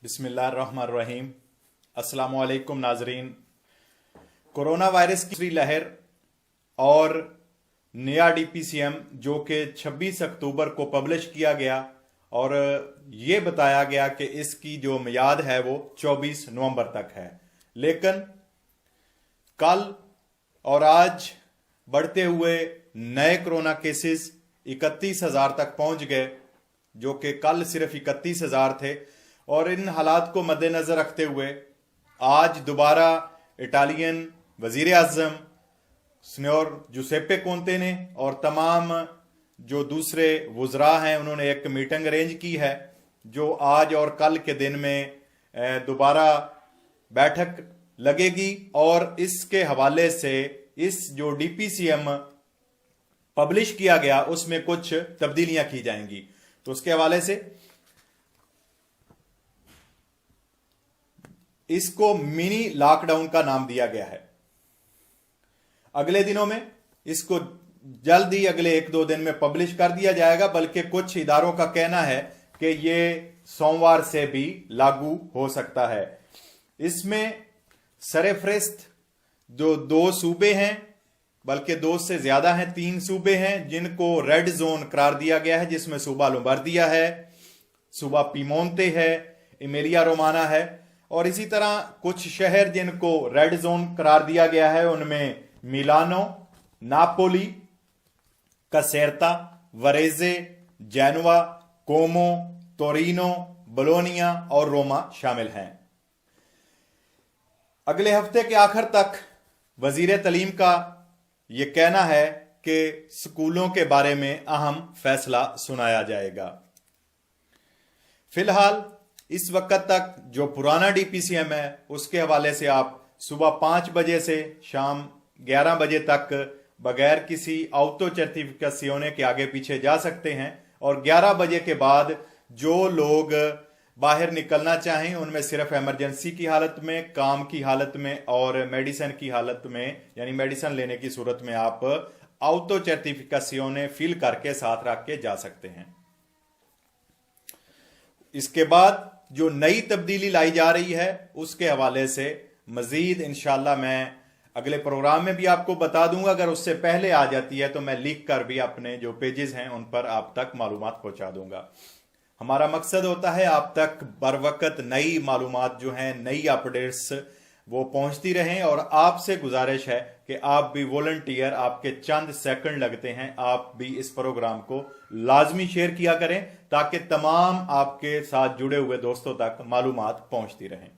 बिस्मिल्लाहिर्रहमानिर्रहीम। अस्सलामु अलैकुम नाजरीन। कोरोना वायरस की दूसरी लहर और नया डीपीसीएम जो कि 26 अक्टूबर को पब्लिश किया गया और ये बताया गया कि इसकी जो मियाद है वो 24 नवंबर तक है, लेकिन कल और आज बढ़ते हुए नए कोरोना केसेस 31,000 तक पहुंच गए, जो कि कल सिर्फ 31,000 थे। और इन हालात को मद्देनजर रखते हुए आज दोबारा इटालियन वजीर आजम सिन्योर जुसेप्पे कोंते ने और तमाम जो दूसरे वुज़रा हैं उन्होंने एक मीटिंग अरेंज की है, जो आज और कल के दिन में दोबारा बैठक लगेगी और इसके हवाले से इस जो डीपीसीएम पब्लिश किया गया उसमें कुछ तब्दीलियां की जाएंगी। तो उसके हवाले से इसको मिनी लॉकडाउन का नाम दिया गया है। अगले दिनों में इसको जल्द ही अगले 1-2 दिन में पब्लिश कर दिया जाएगा, बल्कि कुछ इदारों का कहना है कि ये सोमवार से भी लागू हो सकता है। इसमें सरफहरिस्त जो 2 सूबे हैं, बल्कि 2 से ज्यादा हैं, 3 सूबे हैं जिनको रेड जोन करार दिया गया है, जिसमें सूबा लोम्बार्दिया है, सूबा पीमोंते है, इमिलिया रोमाना है, और इसी तरह कुछ शहर जिनको रेड जोन करार दिया गया है उनमें मिलानो, नापोली, कसेरता, वरेजे, जेनुआ, कोमो, तोरिनो, बोलोनिया और रोमा शामिल हैं। अगले हफ्ते के आखिर तक वजीर तालीम का यह कहना है कि स्कूलों के बारे में अहम फैसला सुनाया जाएगा। फिलहाल इस वक्त तक जो पुराना डीपीसीएम है उसके हवाले से आप सुबह 5 बजे से शाम 11 बजे तक बगैर किसी ऑटो सर्टिफिकेशियोने के आगे पीछे जा सकते हैं, और 11 बजे के बाद जो लोग बाहर निकलना चाहें उनमें सिर्फ इमरजेंसी की हालत में, काम की हालत में और मेडिसिन की हालत में, यानी मेडिसिन लेने की सूरत में आप ऑटो सर्टिफिकेशियोने फिल करके साथ रख के जा सकते हैं। इसके बाद जो नई तब्दीली लाई जा रही है उसके हवाले से मजीद इंशाल्लाह मैं अगले प्रोग्राम में भी आपको बता दूंगा। अगर उससे पहले आ जाती है तो मैं लिख कर भी अपने जो पेजेस हैं उन पर आप तक मालूमात पहुंचा दूंगा। हमारा मकसद होता है आप तक बर वक्त नई मालूमात जो हैं, नई अपडेट्स वो पहुंचती रहें, और आपसे गुजारिश है कि आप भी वॉलंटियर, आपके चंद सेकंड लगते हैं, आप भी इस प्रोग्राम को लाजमी शेयर किया करें ताकि तमाम आपके साथ जुड़े हुए दोस्तों तक मालूमात पहुंचती रहें।